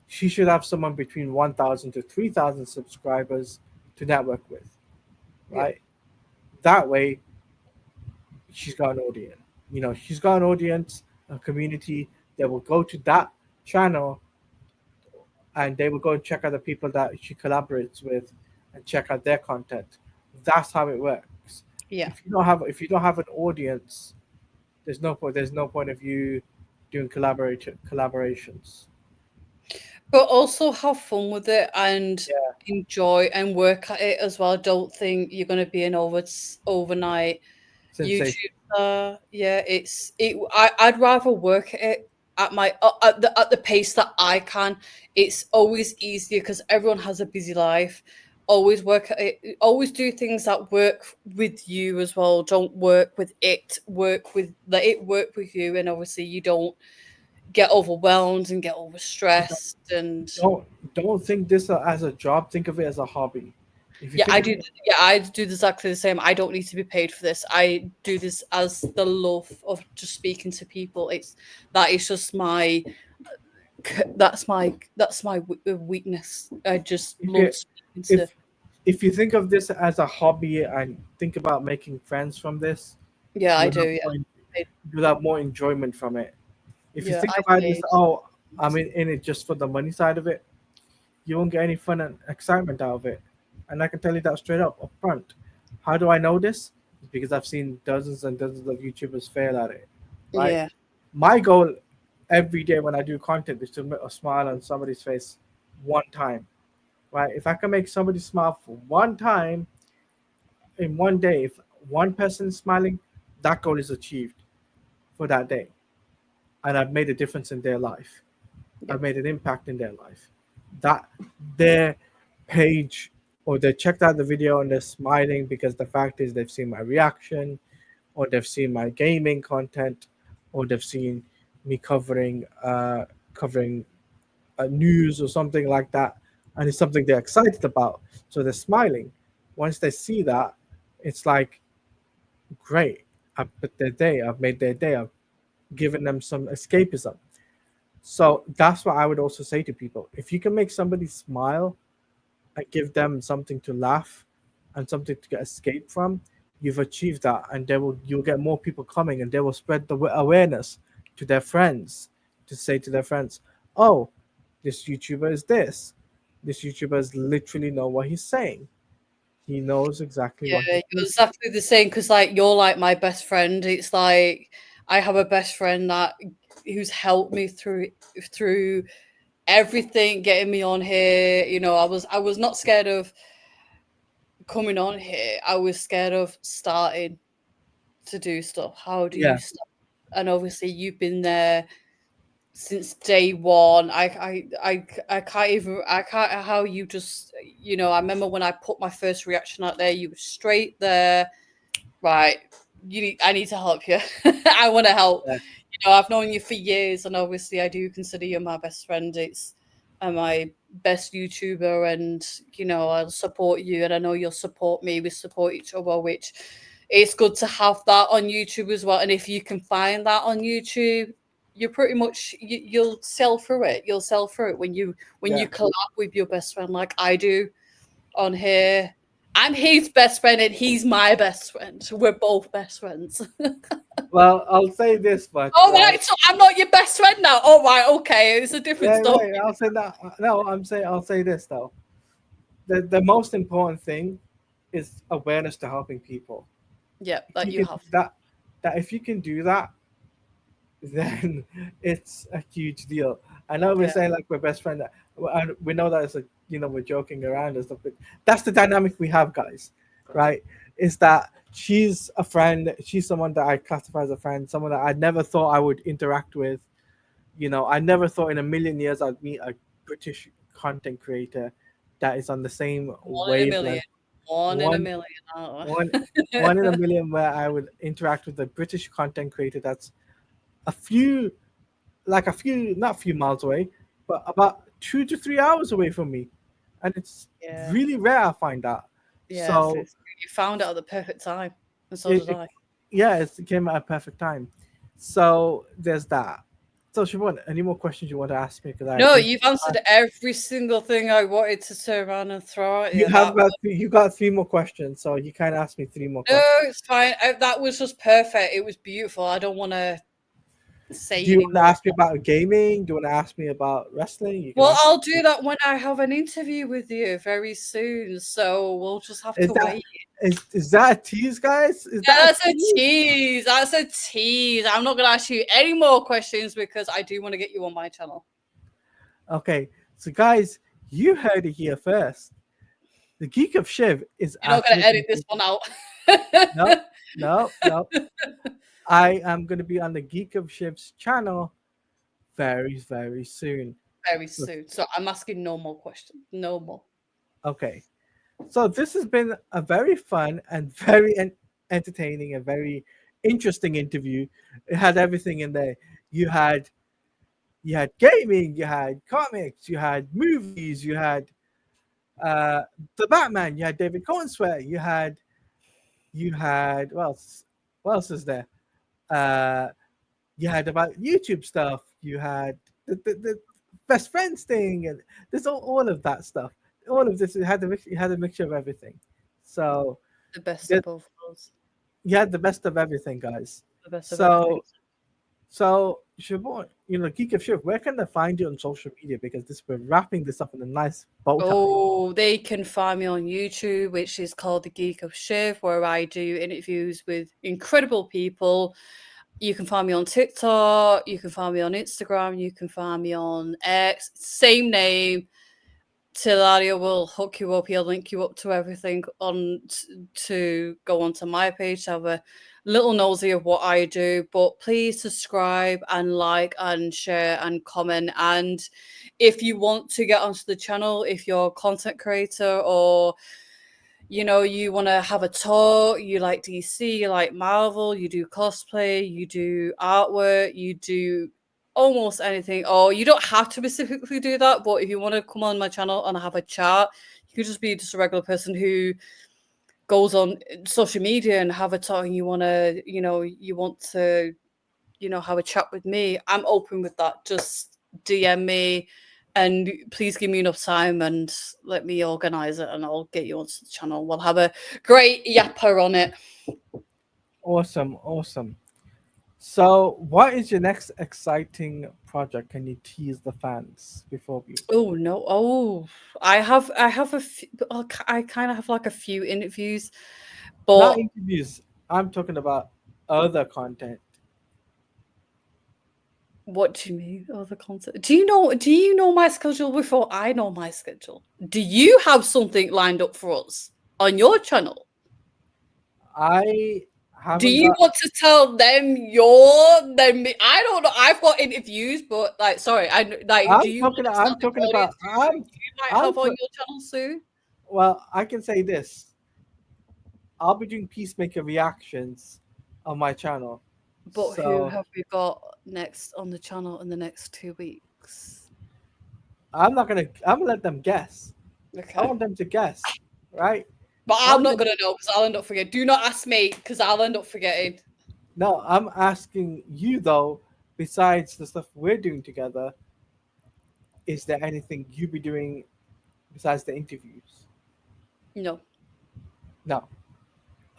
She should have someone between 1,000 to 3,000 subscribers to network with, Yeah. right? That way, she's got an audience. She's got an audience, a community that will go to that channel and they will go and check out the people that she collaborates with and check out their content. That's how it works. Yeah. If you don't have an audience, there's no point of you doing collaborations. But also have fun with it and Yeah, enjoy and work at it as well. Don't think you're going to be an overnight sensation. YouTube star. Yeah, I'd rather work at it at my at the pace that I can. It's always easier because everyone has a busy life. Always work at it. Always do things that work with you as well. Don't work with it. Let it work with you, and obviously you don't get overwhelmed and get overstressed. And Don't think this as a job. Think of it as a hobby. If you yeah, think of it, I do exactly the same. I don't need to be paid for this. I do this as the love of just speaking to people. That is just my weakness. I just if love you speaking to. if if you think of this as a hobby and think about making friends from this, Yeah, I you'll do. have Yeah, you'll have more enjoyment from it. If you yeah, think I about this, did. oh, I'm in it just for the money side of it, you won't get any fun and excitement out of it. And I can tell you that straight up front. How do I know this? It's because I've seen dozens and dozens of YouTubers fail at it. Right? Yeah, My goal every day when I do content is to put a smile on somebody's face one time. Right? If I can make somebody smile for one time in one day, if one person is smiling, that goal is achieved for that day. And I've made a difference in their life. yeah, I've made an impact in their life. That their page or they checked out the video and they're smiling because the fact is they've seen my reaction or they've seen my gaming content or they've seen me covering news or something like that, and it's something they're excited about, so they're smiling. Once they see that, it's like great. I've put their day, I've made their day, I've given them some escapism. So that's what I would also say to people. If you can make somebody smile and give them something to laugh and something to get escape from, you've achieved that, and you'll get more people coming, and they will spread the awareness to their friends, to say to their friends, "Oh, this YouTuber is this. This YouTuber is literally know what he's saying. He knows exactly Yeah, what he's you're doing." exactly the same because like you're like my best friend. It's like I have a best friend that who's helped me through everything, getting me on here. You know, I was not scared of coming on here. I was scared of starting to do stuff. How do you Yeah, start? And obviously you've been there since day one. I can't even I can't how you just I remember when I put my first reaction out there, you were straight there. Right, I need to help you. I want to help. yeah, I've known you for years, and obviously I do consider you my best friend. It's my best YouTuber, and I'll support you, and I know you'll support me. We support each other, which it's good to have that on YouTube as well. And if you can find that on YouTube, you're pretty much you'll sell through it. You'll sell through it when yeah. you collab with your best friend, like I do on here. I'm his best friend and he's my best friend. We're both best friends. Well, I'll say this much, All right? right, so I'm not your best friend now. All right, okay, it's a different Wait, story. wait. I'll say that. No, I'll say this though. The most important thing is awareness to helping people. Yeah, If that you you can have. that if you can do that, then it's a huge deal. I know we're Yeah, saying like we're best friend, and we know that it's a we're joking around and stuff, but that's the dynamic we have, guys. Right? Is that she's a friend, she's someone that I classify as a friend, someone that I never thought I would interact with. I never thought in a million years I'd meet a British content creator that is on the same one in a million. wavelength. One in a One, million. Aren't one, we? one in a million where I would interact with a British content creator that's a few, like a few, not a few miles away, but about 2 to 3 hours away from me, and it's Yeah, really rare I find that. yes, So you found it at the perfect time, and so it, did it I. yeah, it came at a perfect time. So there's that. So Siobhan, any more questions you want to ask me? Because I No, think you've answered every single thing I wanted to turn around and throw at you you. have got 3 more questions, so you can ask me 3 more questions. No, it's fine. That was just perfect. It was beautiful. I don't want to Do say you want to anymore. ask me about gaming? Do you want to ask me about wrestling? You can Well, ask I'll me. do that when I have an interview with you very soon. So we'll just have Is to that wait. is that a tease, guys? Is Yeah, that a that's a tease? tease. That's a tease. I'm not going to ask you any more questions because I do want to get you on my channel. Okay, so guys, you heard it here first. The Geek of Shiv is You're not going actually to going edit to this be one out. no, no, no. I am going to be on the Geek of Shiv's channel very, very soon. Very So, soon. So I'm asking no more questions. No more. okay, so this has been a very fun and very entertaining and very interesting interview. It had everything in there. You had you had gaming, you had comics, you had movies, you had uh, the Batman, you had David Cornswear, you had what else is there? Uh, you had about YouTube stuff. You had the best friends thing, and there's all of that stuff. All of this it had a mixture of everything. So The best of that both worlds. you had the best of everything, guys. The best of everything. So Siobhan, Geek of Shiv, where can they find you on social media? Because we're wrapping this up in a nice bow tie. Oh, they can find me on YouTube, which is called the Geek of Shiv, where I do interviews with incredible people. You can find me on TikTok, you can find me on Instagram, you can find me on X, same name. Tilaria will hook you up. He'll link you up to everything to go onto my page to have a little nosy of what I do. But please subscribe and like and share and comment. And if you want to get onto the channel, if you're a content creator or you want to have a talk, you like DC, you like Marvel, you do cosplay, you do artwork, you do almost anything, or you don't have to specifically do that, but if you want to come on my channel and have a chat, you could just be just a regular person who goes on social media and have a talk, and you want to, have a chat with me, I'm open with that. Just DM me, and please give me enough time and let me organize it, and I'll get you onto the channel. We'll have a great yapper on it. Awesome, awesome. So, what is your next exciting project? Can you tease the fans before we? Oh no! I have a few, I kind of have like a few interviews, Not but interviews. I'm talking about other content. what do you mean other content? Do you know my schedule before I know my schedule? Do you have something lined up for us on your channel? I Do haven't you got. want to tell them I don't know. I've got interviews, but like, sorry, do you want to tell I'm the talking about. audience who you might I'm. have on your channel soon? Well, I can say this. I'll be doing Peacemaker reactions on my channel. But who So have we got next on the channel in the next 2 weeks? I'm not gonna. I'm gonna let them guess. I Okay. want them to guess, right? But I I'm want not them. gonna know because I'll end up forgetting. Do not ask me because I'll end up forgetting. No, I'm asking you though. Besides the stuff we're doing together, is there anything you be doing besides the interviews? No, No.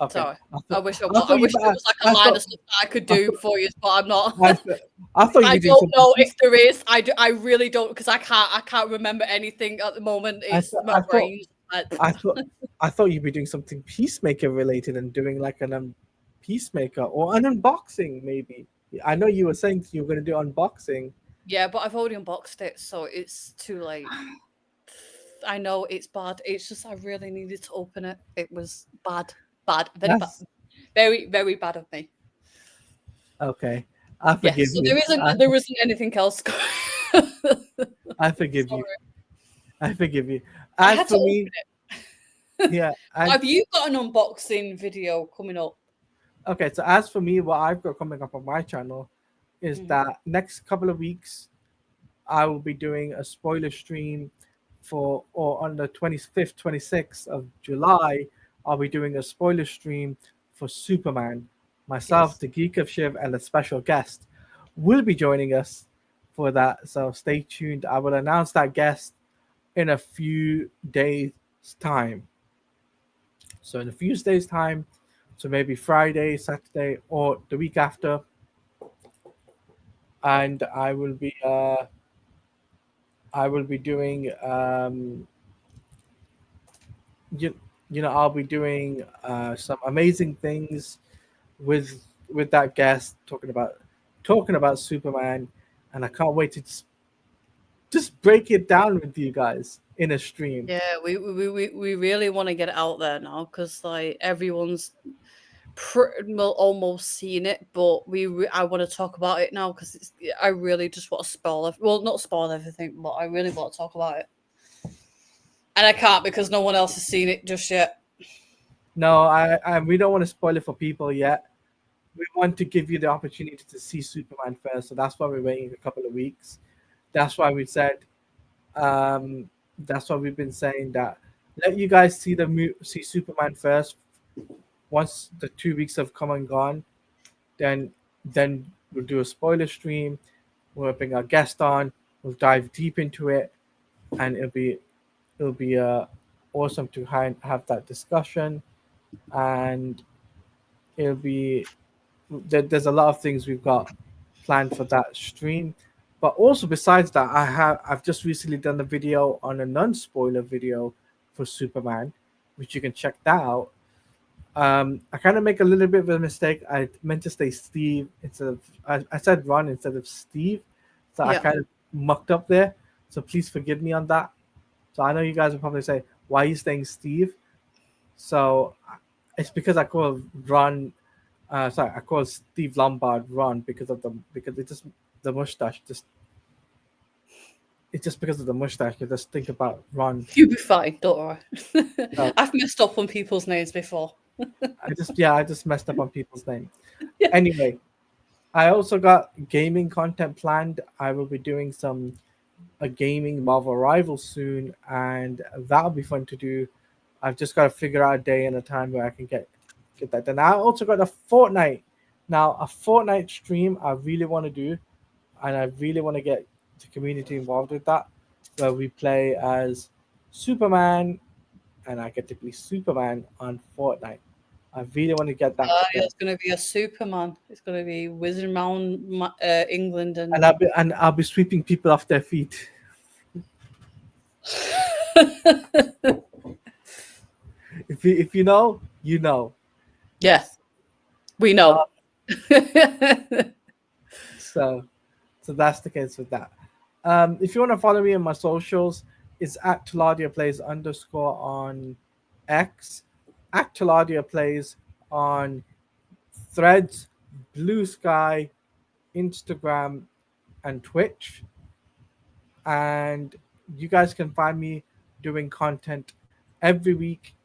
Okay. sorry. I wish I I was. I thought you. wish there was like a I line thought. of stuff that I could I do thought. for you, but I'm not. I thought, I thought you'd I be doing don't something. know if there is. I really don't because I can't remember anything at the moment. I It's thought. my I thought. brain. I thought. I thought you'd be doing something Peacemaker related and doing like an Peacemaker or an unboxing maybe. I know you were saying you were going to do unboxing. Yeah, but I've already unboxed it, so it's too late. I know it's bad. It's just I really needed to open it. It was bad, very bad, That's very very bad of me. okay. I Yes, forgive so you. there isn't anything else. I forgive you. Sorry, I forgive you. I As had to for open me, it. yeah. And Have you got an unboxing video coming up? okay, so as for me, what I've got coming up on my channel is Mhm. that next couple of weeks I will be doing a spoiler stream or on the 25th, 26th of July, I'll be doing a spoiler stream for Superman. Myself, Yes. the Geek of Shiv, and a special guest will be joining us for that. So stay tuned. I will announce that guest in a few days' time. So in a few days' time, so maybe Friday, Saturday, or the week after, and I will be doing you, I'll be doing some amazing things with that guest talking about Superman, and I can't wait to just break it down with you guys in a stream. Yeah, we really want to get it out there now because like everyone's well, almost seen it, but I want to talk about it now because I really just want to spoil it. Well, not spoil everything, but I really want to talk about it, and I can't because no one else has seen it just yet. No, we don't want to spoil it for people yet. We want to give you the opportunity to see Superman first, so that's why we're waiting a couple of weeks. That's why we said um, that's why we've been saying that let you guys see Superman first. Once the 2 weeks have come and gone, then we'll do a spoiler stream. We'll bring our guest on. We'll dive deep into it, and it'll be awesome to have that discussion. And it'll be there's a lot of things we've got planned for that stream. But also besides that, I've just recently done a video on a non-spoiler video for Superman, which you can check that out. I kind of make a little bit of a mistake. I meant to say Steve instead of I said Ron instead of Steve, so I Yeah. kind of mucked up there. So please forgive me on that. So I know you guys will probably say, "Why are you saying Steve?" So it's because I call Ron. Sorry, I call Steve Lombard Ron because it just the mustache just it's just because of the mustache. You just think about Ron. You'll be fine, don't worry. So I've messed up on people's names before. I just messed up on people's name. Yeah. Anyway, I also got gaming content planned. I will be doing a gaming Marvel Rivals soon, and that'll be fun to do. I've just got to figure out a day and a time where I can get that done. I also got a Fortnite. Now, a Fortnite stream I really want to do, and I really want to get the community involved with that, where we play as Superman, and I get to be Superman on Fortnite. I really want to get that Yeah, together. it's going to be a Superman. It's going to be whizzing around England and. And I'll be sweeping people off their feet. If you know, you know. Yes, we know. So that's the case with that. If you want to follow me on my socials, it's at Taladia Plays _ on X, at Taladia Plays on Threads, Blue Sky, Instagram, and Twitch. And you guys can find me doing content every week.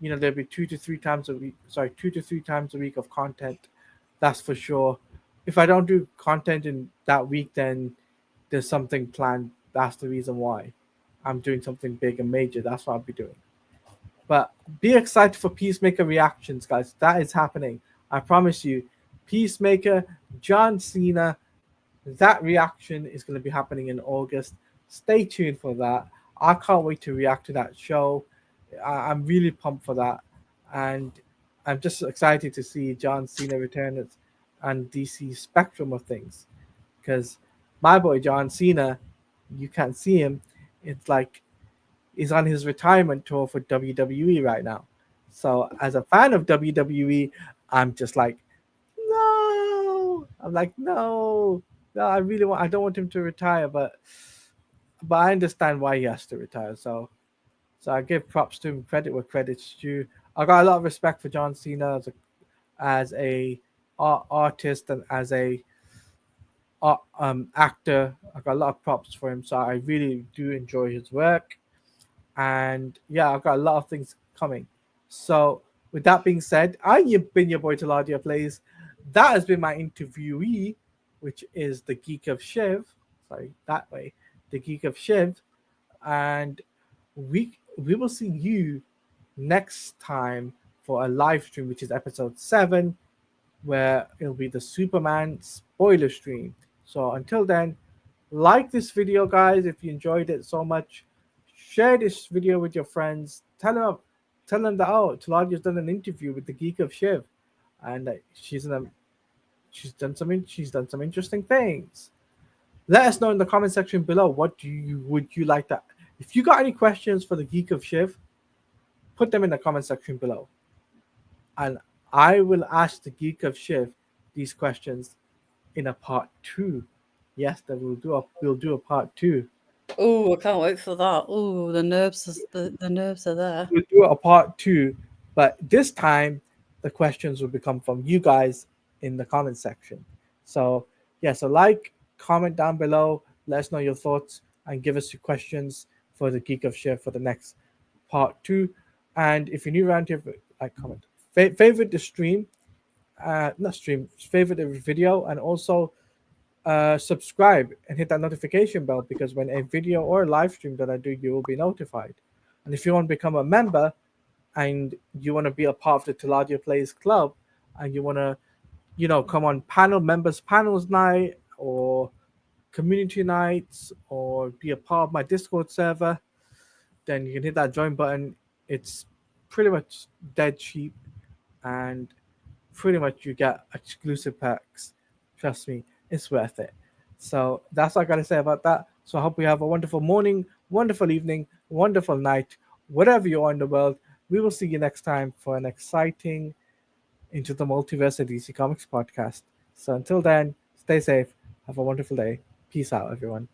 You know, there'll be 2 to 3 times a week. Sorry, 2 to 3 times a week of content. That's for sure. If I don't do content in that week, then there's something planned. That's the reason why I'm doing something big and major. That's what I'll be doing. But be excited for Peacemaker reactions, guys. That is happening. I promise you. Peacemaker, John Cena, that reaction is going to be happening in August. Stay tuned for that. I can't wait to react to that show. I'm really pumped for that. And I'm just excited to see John Cena return and DC spectrum of things. Because my boy John Cena, you can't see him. It's like he's on his retirement tour for WWE right now. So as a fan of WWE, I'm just like, no. I'm like, no. No, I don't want him to retire, but I understand why he has to retire. So I give props to him, credit where credit's due. I got a lot of respect for John Cena as a artist and as a actor. I got a lot of props for him, so I really do enjoy his work. And yeah, I've got a lot of things coming. So with that being said, I've been your boy Taladia Plays. That has been my interviewee, which is the Geek of Shiv. Sorry, that way, the Geek of Shiv, and we will see you next time for a live stream, which is episode 7, where it'll be the Superman spoiler stream. So until then, like this video, guys, if you enjoyed it so much. Share this video with your friends. Tell them that Taladia's done an interview with the Geek of Shiv, and she's done some interesting things. Let us know in the comment section below would you like that. If you got any questions for the Geek of Shiv, put them in the comment section below, and I will ask the Geek of Shiv these questions in a part 2. Yes, that we'll do a part 2. Oh, I can't wait for that. Oh, the nerves are there. We'll do a part 2, but this time the questions will become from you guys in the comment section. So yeah, so comment down below, let us know your thoughts, and give us your questions for the Geek of Shiv for the next part 2. And if you're new around here, comment, favorite the stream, favorite the video, and also subscribe and hit that notification bell, because when a video or a live stream that I do, you will be notified. And if you want to become a member and you want to be a part of the Taladia Plays Club, and you want to, come on panels night or community nights, or be a part of my Discord server, then you can hit that join button. It's pretty much dead cheap, and pretty much you get exclusive perks. Trust me, it's worth it. So that's what I gotta say about that. So I hope you have a wonderful morning, wonderful evening, wonderful night, wherever you are in the world. We will see you next time for an exciting Into the Multiverse of DC Comics podcast. So until then, stay safe, have a wonderful day. Peace out, everyone.